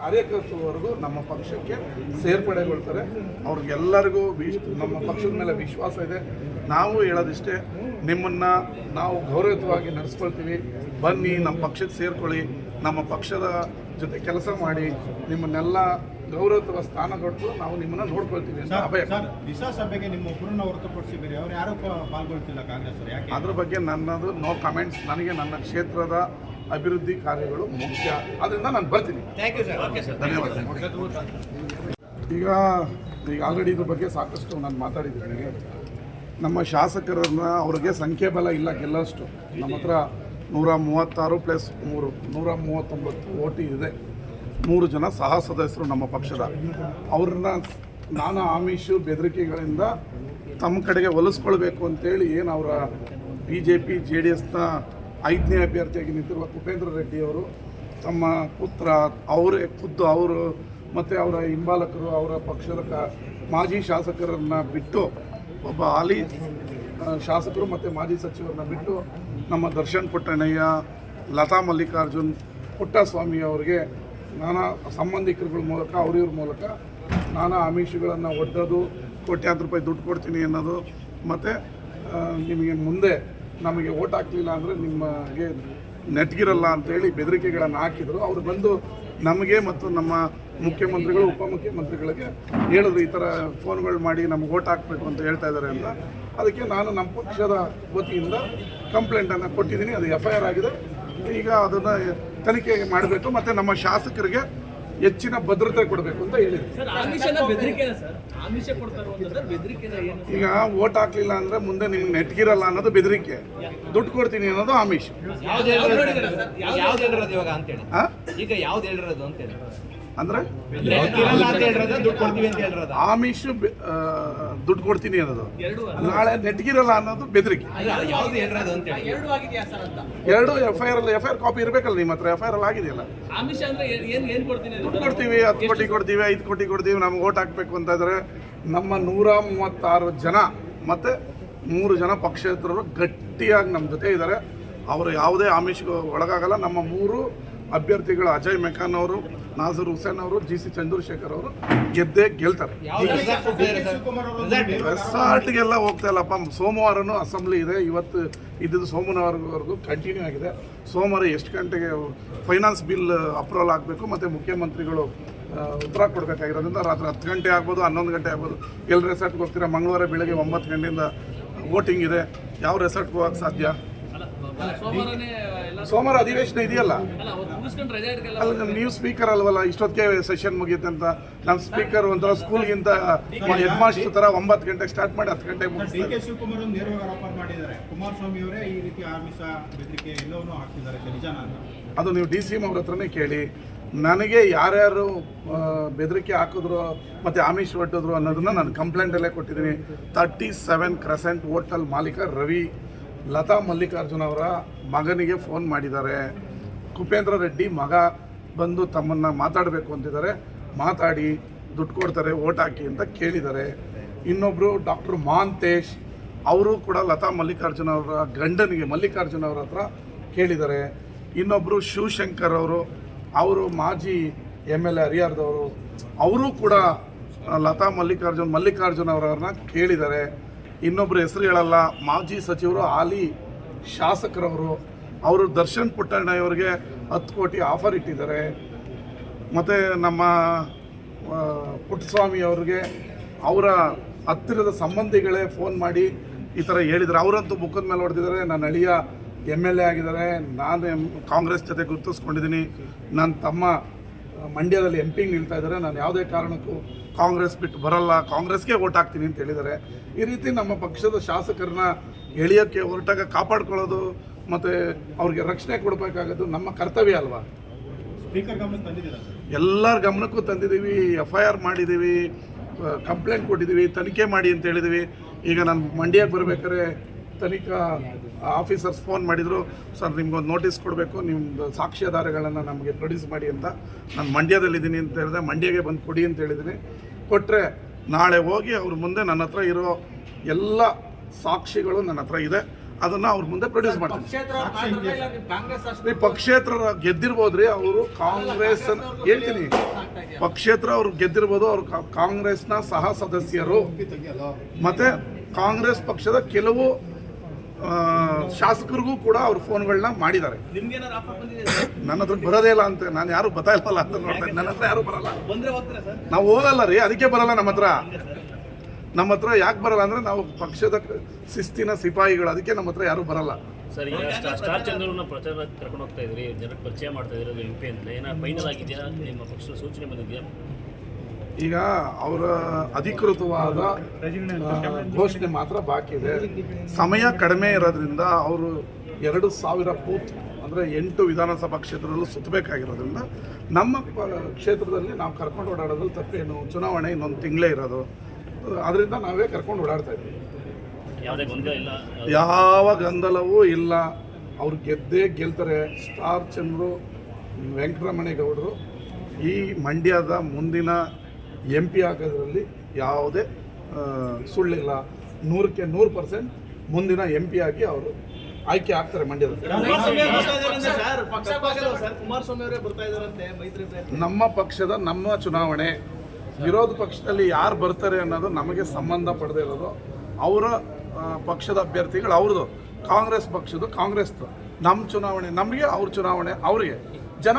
ಕಾರ್ಯಕರ್ತರವರೆಗೂ ನಮ್ಮ ಪಕ್ಷಕ್ಕೆ ಸೇರ್ಪಡೆಗೊಳ್ತಾರೆ. ಅವ್ರಿಗೆಲ್ಲರಿಗೂ ನಮ್ಮ ಪಕ್ಷದ ಮೇಲೆ ವಿಶ್ವಾಸ ಇದೆ. ನಾವು ಹೇಳೋದಿಷ್ಟೇ, ನಿಮ್ಮನ್ನು ನಾವು ಗೌರವಯುತವಾಗಿ ನಡೆಸ್ಕೊಳ್ತೀವಿ. ಬನ್ನಿ, ನಮ್ಮ ಪಕ್ಷಕ್ಕೆ ಸೇರ್ಕೊಳ್ಳಿ, ನಮ್ಮ ಪಕ್ಷದ ಜೊತೆ ಕೆಲಸ ಮಾಡಿ, ನಿಮ್ಮನ್ನೆಲ್ಲ ಗೌರವಯುತ ಸ್ಥಾನ ಕೊಟ್ಟು ನಾವು ನಿಮ್ಮನ್ನು ನೋಡ್ಕೊಳ್ತೀವಿ ಅಂತ ಅಭಯ. ದಿಶಾ ಸಭೆಗೆ ನಿಮ್ಮ ಒಬ್ಬರನ್ನ ಹೊರತುಪಡಿಸಿ ಬೇರೆ ಅವ್ರು ಯಾರು ಪಾಲ್ಗೊಳ್ತಿಲ್ಲ ಕಾಂಗ್ರೆಸ್ ಅವರು, ಯಾಕೆ? ಅದ್ರ ಬಗ್ಗೆ ನನ್ನದು ನೋ ಕಮೆಂಟ್ಸ್. ನನಗೆ ನನ್ನ ಕ್ಷೇತ್ರದ ಅಭಿವೃದ್ಧಿ ಕಾರ್ಯಗಳು ಮುಖ್ಯ, ಅದರಿಂದ ನಾನು ಬರ್ತೀನಿ. ಧನ್ಯವಾದ. ಈಗ ಆಲ್ರೆಡಿ ಇದ್ರ ಬಗ್ಗೆ ಸಾಕಷ್ಟು ನಾನು ಮಾತಾಡಿದ್ದೀನಿ. ನಮ್ಮ ಶಾಸಕರನ್ನ ಅವ್ರಿಗೆ ಸಂಖ್ಯೆ ಬಲ ಇಲ್ಲ ಗೆಲ್ಲೋಷ್ಟು. ನಮ್ಮ ಹತ್ರ 136 + 3 139 ಓಟಿ ಇದೆ. 3 ಜನ ಸಹ ಸದಸ್ಯರು ನಮ್ಮ ಪಕ್ಷದ. ಅವ್ರನ್ನ ನಾನಾ ಆಮಿಷು ಬೆದರಿಕೆಗಳಿಂದ ತಮ್ಮ ಕಡೆಗೆ ಒಲಿಸ್ಕೊಳ್ಬೇಕು ಅಂತೇಳಿ ಏನು ಅವರ BJP JDSನ 5ನೇ ಅಭ್ಯರ್ಥಿಯಾಗಿ ನಿಂತಿರುವ ಕುಪೇಂದ್ರ ರೆಡ್ಡಿ ಅವರು ತಮ್ಮ ಪುತ್ರ ಅವರೇ ಖುದ್ದು ಅವರು ಮತ್ತು ಅವರ ಹಿಂಬಾಲಕರು ಅವರ ಪಕ್ಷದ ಮಾಜಿ ಶಾಸಕರನ್ನು ಬಿಟ್ಟು, ಒಬ್ಬ ಹಾಲಿ ಶಾಸಕರು ಮತ್ತು ಮಾಜಿ ಸಚಿವರನ್ನ ಬಿಟ್ಟು ನಮ್ಮ ದರ್ಶನ್ ಪುಟ್ಟಣ್ಣಯ್ಯ, ಲತಾ ಮಲ್ಲಿಕಾರ್ಜುನ್, ಪುಟ್ಟಸ್ವಾಮಿ ಅವರಿಗೆ ನಾನಾ ಸಂಬಂಧಿಕರುಗಳ ಮೂಲಕ ಅವ್ರಿವ್ರ ಮೂಲಕ ನಾನಾ ಆಮಿಷಗಳನ್ನು ಒಡ್ಡೋದು, ಕೋಟ್ಯಾಂತರ ರೂಪಾಯಿ ದುಡ್ಡು ಕೊಡ್ತೀನಿ ಅನ್ನೋದು, ಮತ್ತು ನಿಮಗೆ ಮುಂದೆ ನಮಗೆ ಓಟ್ ಹಾಕಲಿಲ್ಲ ಅಂದರೆ ನಿಮಗೆ ನೆಟ್ಗಿರಲ್ಲ ಅಂತೇಳಿ ಬೆದರಿಕೆಗಳನ್ನು ಹಾಕಿದರು. ಅವರು ಬಂದು ನಮಗೆ ಮತ್ತು ನಮ್ಮ ಮುಖ್ಯಮಂತ್ರಿಗಳು ಉಪಮುಖ್ಯಮಂತ್ರಿಗಳಿಗೆ ಹೇಳಿದ್ರು, ಈ ಥರ ಫೋನ್ಗಳು ಮಾಡಿ ನಮ್ಗೆ ಓಟ್ ಹಾಕಬೇಕು ಅಂತ ಹೇಳ್ತಾ ಇದ್ದಾರೆ ಅಂತ. ಅದಕ್ಕೆ ನಾನು ನಮ್ಮ ಪಕ್ಷದ ವತಿಯಿಂದ ಕಂಪ್ಲೇಂಟನ್ನು ಕೊಟ್ಟಿದ್ದೀನಿ. ಅದು FIR ಆಗಿದೆ. ಈಗ ಅದನ್ನು ತನಿಖೆ ಮಾಡಬೇಕು ಮತ್ತು ನಮ್ಮ ಶಾಸಕರಿಗೆ ಹೆಚ್ಚಿನ ಭದ್ರತೆ ಕೊಡಬೇಕು ಅಂತ ಹೇಳಿದ್ವಿ. ಈಗ ಓಟ್ ಹಾಕ್ಲಿಲ್ಲ ಅಂದರೆ ಮುಂದೆ ನಿಮ್ಗೆ ನೆಟ್ಗಿರಲ್ಲ ಅನ್ನೋದು ಬೆದರಿಕೆ, ದುಡ್ಡು ಕೊಡ್ತೀನಿ ಅನ್ನೋದು ಆಮಿಷ. ಅಂದ್ರೆ ಆಮಿಷು ದುಡ್ಡು ಕೊಡ್ತೀನಿ ಅನ್ನೋದು, ನಾಳೆ ನೆಟ್ಗಿರಲ್ಲ ಅನ್ನೋದು ಬೆದರಿಕೆ. ಎರಡು FIR ಕಾಪಿ ಇರಬೇಕಲ್ಲ ನಿಮ್ಮ ಹತ್ರ. FIR ಆಗಿದೆಯಲ್ಲ. ದುಡ್ಡು ಕೊಡ್ತೀವಿ, 10 ಕೋಟಿ ಕೊಡ್ತೀವಿ, 5 ಕೋಟಿ ಕೊಡ್ತೀವಿ, ನಮ್ಗೆ ಓಟ್ ಹಾಕಬೇಕು ಅಂತ ಇದ್ದಾರೆ. ನಮ್ಮ 136 ಜನ ಮತ್ತು 3 ಜನ ಪಕ್ಷೇತರರು ಗಟ್ಟಿಯಾಗಿ ನಮ್ಮ ಜೊತೆ ಇದ್ದಾರೆ. ಅವರು ಯಾವುದೇ ಆಮಿಷಗೂ ಒಳಗಾಗಲ್ಲ. ನಮ್ಮ 3 ಅಭ್ಯರ್ಥಿಗಳು ಅಜಯ್ ಮೆಕಾನ್ ಅವರು, ನಾಜರ್ ಹುಸೇನ್ ಅವರು, GC ಚಂದ್ರಶೇಖರ್ ಅವರು ಗೆದ್ದೇ ಗೆಲ್ತಾರೆ. ರೆಸಾರ್ಟ್ಗೆಲ್ಲ ಹೋಗ್ತಾ ಇಲ್ಲಪ್ಪ. ಸೋಮವಾರನೂ ಅಸೆಂಬ್ಲಿ ಇದೆ. ಇವತ್ತು ಇದ್ದಿದ್ದು ಸೋಮವಾರವರೆಗೂ ಕಂಟಿನ್ಯೂ ಆಗಿದೆ. ಸೋಮವಾರ ಎಷ್ಟು ಗಂಟೆಗೆ ಫೈನಾನ್ಸ್ ಬಿಲ್ ಅಪ್ರೂವಲ್ ಆಗಬೇಕು ಮತ್ತು ಮುಖ್ಯಮಂತ್ರಿಗಳು ಉತ್ತರ ಕೊಡಬೇಕಾಗಿರೋದ್ರಿಂದ ರಾತ್ರಿ 10 ಗಂಟೆ ಆಗ್ಬೋದು, 11 ಗಂಟೆ ಆಗ್ಬೋದು. ಎಲ್ಲಿ ರೆಸಾರ್ಟ್ಗೆ ಹೋಗ್ತೀರಾ? ಮಂಗಳವಾರ ಬೆಳಗ್ಗೆ 9 ಗಂಟೆಯಿಂದ ವೋಟಿಂಗ್ ಇದೆ. ಯಾವ ರೆಸಾರ್ಟ್ಗೆ ಹೋಗಕ್ಕೆ ಸಾಧ್ಯ? ಸೋಮವಾರ ಅಧಿವೇಶನ ಇದೆಯಲ್ಲ. ಅಲ್ಲ, ನೀವು ಸ್ಪೀಕರ್ ಅಲ್ವಲ್ಲ, ಇಷ್ಟೊತ್ತಿಗೆ ಸೆಷನ್ ಮುಗಿಯುತ್ತೆ ಅಂತ. ನಮ್ಮ ಸ್ಪೀಕರ್ ಒಂಥರ ಸ್ಕೂಲ್ಗಿಂತ ಹೆಡ್ ಮಾಸ್ಟರ್ ಥರ 9 ಗಂಟೆಗೆ ಸ್ಟಾರ್ಟ್ ಮಾಡಿ 10 ಗಂಟೆಗೆ ಮುಗಿಸ್ತಾರೆ. DK ಶಿವಕುಮಾರ್ ಅವರು ನೇರವಾಗಿ ಆರೋಪ ಮಾಡಿದ್ದಾರೆ, ಕುಮಾರಸ್ವಾಮಿ ಅವರೇ ಈ ರೀತಿ ಆಮಿಷ ಬೆದರಿಕೆ ಎಲ್ಲವನ್ನೂ ಹಾಕ್ತಿದ್ದಾರೆ, ನಿಜಾನ ಅಂತ? ಅದು ನೀವು DCM ಅವ್ರ ಹತ್ರನೇ ಕೇಳಿ. ನನಗೆ ಯಾರ್ಯಾರು ಬೆದರಿಕೆ ಹಾಕಿದ್ರು ಮತ್ತು ಆಮಿಷ ಒಡ್ಡಿದ್ರು ಅನ್ನೋದನ್ನ ನಾನು ಕಂಪ್ಲೇಂಟಲ್ಲೇ ಕೊಟ್ಟಿದ್ದೀನಿ. 37 ಕ್ರೆಸೆಂಟ್ ಹೋಟೆಲ್ ಮಾಲೀಕ ರವಿ ಲತಾ ಮಲ್ಲಿಕಾರ್ಜುನ್ ಅವರ ಮಗನಿಗೆ ಫೋನ್ ಮಾಡಿದ್ದಾರೆ. ಕುಪೇಂದ್ರ ರೆಡ್ಡಿ ಮಗ ಬಂದು ತಮ್ಮನ್ನು ಮಾತಾಡಬೇಕು ಅಂತಿದ್ದಾರೆ. ಮಾತಾಡಿ ದುಡ್ಡು ಕೊಡ್ತಾರೆ, ಓಟ್ ಹಾಕಿ ಅಂತ ಕೇಳಿದ್ದಾರೆ. ಇನ್ನೊಬ್ಬರು ಡಾಕ್ಟರ್ ಮಹಾಂತೇಶ್ ಅವರು ಕೂಡ ಲತಾ ಮಲ್ಲಿಕಾರ್ಜುನ್ ಅವರ ಗಂಡನಿಗೆ ಮಲ್ಲಿಕಾರ್ಜುನ್ ಅವರ ಹತ್ರ ಕೇಳಿದ್ದಾರೆ. ಇನ್ನೊಬ್ಬರು ಶಿವಶಂಕರ್ ಅವರು ಮಾಜಿ MLA ಹರಿಹರದವರು, ಅವರು ಕೂಡ ಲತಾ ಮಲ್ಲಿಕಾರ್ಜುನ್ ಅವರನ್ನ ಕೇಳಿದ್ದಾರೆ. ಇನ್ನೊಬ್ಬರು ಹೆಸರು ಹೇಳಲ್ಲ, ಮಾಜಿ ಸಚಿವರು ಹಾಲಿ ಶಾಸಕರವರು, ಅವರು ದರ್ಶನ್ ಪುಟ್ಟಣ್ಣಯ್ಯವರಿಗೆ 10 ಕೋಟಿ ಆಫರ್ ಇಟ್ಟಿದ್ದಾರೆ. ಮತ್ತು ನಮ್ಮ ಪುಟ್ಟಸ್ವಾಮಿ ಅವ್ರಿಗೆ ಅವರ ಹತ್ತಿರದ ಸಂಬಂಧಿಗಳೇ ಫೋನ್ ಮಾಡಿ ಈ ಥರ ಹೇಳಿದ್ದಾರೆ. ಅವರಂತೂ ಮುಖದ ಮೇಲೆ ಹೊಡೆದಿದ್ದಾರೆ. ನನ್ನ ಅಳಿಯ MLA ಆಗಿದ್ದಾರೆ, ನಾನು ಕಾಂಗ್ರೆಸ್ ಜೊತೆ ಗುರುತಿಸ್ಕೊಂಡಿದ್ದೀನಿ, ನನ್ನ ತಮ್ಮ ಮಂಡ್ಯದಲ್ಲಿ MP ನಿಲ್ತಾ ಇದ್ದಾರೆ, ನಾನು ಯಾವುದೇ ಕಾರಣಕ್ಕೂ ಕಾಂಗ್ರೆಸ್ ಬಿಟ್ಟು ಬರಲ್ಲ, ಕಾಂಗ್ರೆಸ್ಗೆ ಓಟ್ ಹಾಕ್ತೀನಿ ಅಂತ ಹೇಳಿದ್ದಾರೆ. ಈ ರೀತಿ ನಮ್ಮ ಪಕ್ಷದ ಶಾಸಕರನ್ನ ಎಳೆಯೋಕ್ಕೆ ಹೊರಟಾಗ ಕಾಪಾಡ್ಕೊಳ್ಳೋದು ಮತ್ತು ಅವ್ರಿಗೆ ರಕ್ಷಣೆ ಕೊಡಬೇಕಾಗೋದು ನಮ್ಮ ಕರ್ತವ್ಯ ಅಲ್ವಾ? ಸ್ಪೀಕರ್ ಗಮನಕ್ಕೆ ತಂದಿದ್ದೀರಾ? ಎಲ್ಲರ ಗಮನಕ್ಕೂ ತಂದಿದ್ದೀವಿ, FIR ಮಾಡಿದ್ದೀವಿ, ಕಂಪ್ಲೇಂಟ್ ಕೊಟ್ಟಿದ್ದೀವಿ, ತನಿಖೆ ಮಾಡಿ ಅಂತ ಹೇಳಿದ್ದೀವಿ. ಈಗ ನಾನು ಮಂಡ್ಯಕ್ಕೆ ಬರಬೇಕಾದ್ರೆ ತನಿಖಾ ಆಫೀಸರ್ಸ್ ಫೋನ್ ಮಾಡಿದರು, ಸರ್ ನಿಮ್ಗೊಂದು ನೋಟಿಸ್ ಕೊಡಬೇಕು, ನಿಮ್ಮದು ಸಾಕ್ಷ್ಯಾಧಾರಗಳನ್ನು ನಮಗೆ ಪ್ರೊಡ್ಯೂಸ್ ಮಾಡಿ ಅಂತ. ನಾನು ಮಂಡ್ಯದಲ್ಲಿದ್ದೀನಿ ಅಂತ ಹೇಳಿದೆ. ಮಂಡ್ಯಗೆ ಬಂದು ಕೊಡಿ ಅಂತ ಹೇಳಿದ್ದೀನಿ. ಕೊಟ್ಟರೆ ನಾಳೆ ಹೋಗಿ ಅವ್ರ ಮುಂದೆ ನನ್ನ ಹತ್ರ ಇರೋ ಎಲ್ಲ ಸಾಕ್ಷಿಗಳು ನನ್ನ ಹತ್ರ ಇದೆ. ಅದನ್ನು ಅವ್ರ ಮುಂದೆ ಪ್ರೊಡ್ಯೂಸ್ ಮಾಡ್ತೀನಿ. ಕಾಂಗ್ರೆಸ್ ಈ ಪಕ್ಷೇತರ ಗೆದ್ದಿರ್ಬೋದ್ರಿ ಅವರು ಕಾಂಗ್ರೆಸ್ ಹೇಳ್ತೀನಿ, ಪಕ್ಷೇತರ ಅವ್ರು ಗೆದ್ದಿರ್ಬೋದು. ಅವರು ಕಾಂಗ್ರೆಸ್ನ ಸಹ ಸದಸ್ಯರು ಮತ್ತೆ ಕಾಂಗ್ರೆಸ್ ಪಕ್ಷದ ಕೆಲವು ಶಾಸಕರಿಗೂ ಕೂಡ ಅವ್ರ ಫೋನ್ಗಳನ್ನ ಮಾಡಿದ್ದಾರೆ. ನನ್ನ ಹತ್ರ ಬರೋದೇ ಇಲ್ಲ ಅಂತ, ನಾನು ಯಾರು ಬರ್ತಾ ಇಲ್ವಲ್ಲ ಅಂತ ನೋಡ್ತಾ ಇದ್ದೀನಿ. ನನ್ನ ಹತ್ರ ಯಾರು ಬರಲ್ಲ, ನಾವು ಹೋಗಲ್ಲ ರೀ, ಅದಕ್ಕೆ ಬರಲ್ಲ. ನಮ್ಮ ಹತ್ರ ಯಾಕೆ ಬರಲ್ಲ ಅಂದ್ರೆ ನಾವು ಪಕ್ಷದ ಶಿಸ್ತಿನ ಸಿಪಾಯಿಗಳು, ಅದಕ್ಕೆ ನಮ್ಮ ಹತ್ರ ಯಾರು ಬರಲ್ಲ. ಸರ್, ಈಗ ಸ್ಟಾರ್ ಚಂದ್ರನ ಪ್ರಚಾರ ಕರ್ಕೊಂಡು ಹೋಗ್ತಾ ಇದ್ರಿ, ಜನಕ್ಕೆ ಪರಿಚಯ ಮಾಡ್ತಾ ಇರೋದು MP ಅಂತ ಏನಾದ್ರು ಫೈನಲ್ ಆಗಿದೆಯಾ? ನಿಮ್ಮ ಪಕ್ಷದ ಸೂಚನೆ ಬಂದಿದೆಯಾ? ಈಗ ಅವರ ಅಧಿಕೃತವಾದ ಘೋಷಣೆ ಮಾತ್ರ ಬಾಕಿ ಇದೆ. ಸಮಯ ಕಡಿಮೆ ಇರೋದ್ರಿಂದ ಅವರು 2000 ಬೂತ್ ಅಂದರೆ 8 ವಿಧಾನಸಭಾ ಕ್ಷೇತ್ರದಲ್ಲೂ ಸುತ್ತಬೇಕಾಗಿರೋದ್ರಿಂದ ನಮ್ಮ ಕ್ಷೇತ್ರದಲ್ಲಿ ನಾವು ಕರ್ಕೊಂಡು ಓಡಾಡೋದ್ರಲ್ಲಿ ತಪ್ಪೇನು? ಚುನಾವಣೆ ಇನ್ನೊಂದು ತಿಂಗಳೇ ಇರೋದು, ಅದರಿಂದ ನಾವೇ ಕರ್ಕೊಂಡು ಓಡಾಡ್ತಾ ಇದ್ದೀವಿ. ಯಾವುದೇ ಗೊಂದಲ ಇಲ್ಲ, ಯಾವ ಗೊಂದಲವೂ ಇಲ್ಲ. ಅವ್ರು ಗೆಲ್ತಾರೆ. ಸ್ಟಾರ್ ಚಂದ್ರು ವೆಂಕಟರಮಣೇಗೌಡರು ಈ ಮಂಡ್ಯದ ಮುಂದಿನ MP ಆಗೋದ್ರಲ್ಲಿ ಯಾವುದೇ ಸುಳ್ಳಿಲ್ಲ. 100ಕ್ಕೆ 100% ಮುಂದಿನ MP ಆಗಿ ಅವರು ಆಯ್ಕೆ ಆಗ್ತಾರೆ ಮಂಡ್ಯದಲ್ಲಿ. ನಮ್ಮ ಪಕ್ಷದ ನಮ್ಮ ಚುನಾವಣೆ, ವಿರೋಧ ಪಕ್ಷದಲ್ಲಿ ಯಾರು ಬರ್ತಾರೆ ಅನ್ನೋದು ನಮಗೆ ಸಂಬಂಧ ಪಡದೇ ಇರೋದು. ಅವರ ಪಕ್ಷದ ಅಭ್ಯರ್ಥಿಗಳು ಅವ್ರದ್ದು, ಕಾಂಗ್ರೆಸ್ ಪಕ್ಷದ ಕಾಂಗ್ರೆಸ್ದು. ನಮ್ಮ ಚುನಾವಣೆ ನಮಗೆ, ಅವ್ರ ಚುನಾವಣೆ ಅವ್ರಿಗೆ. ಜನ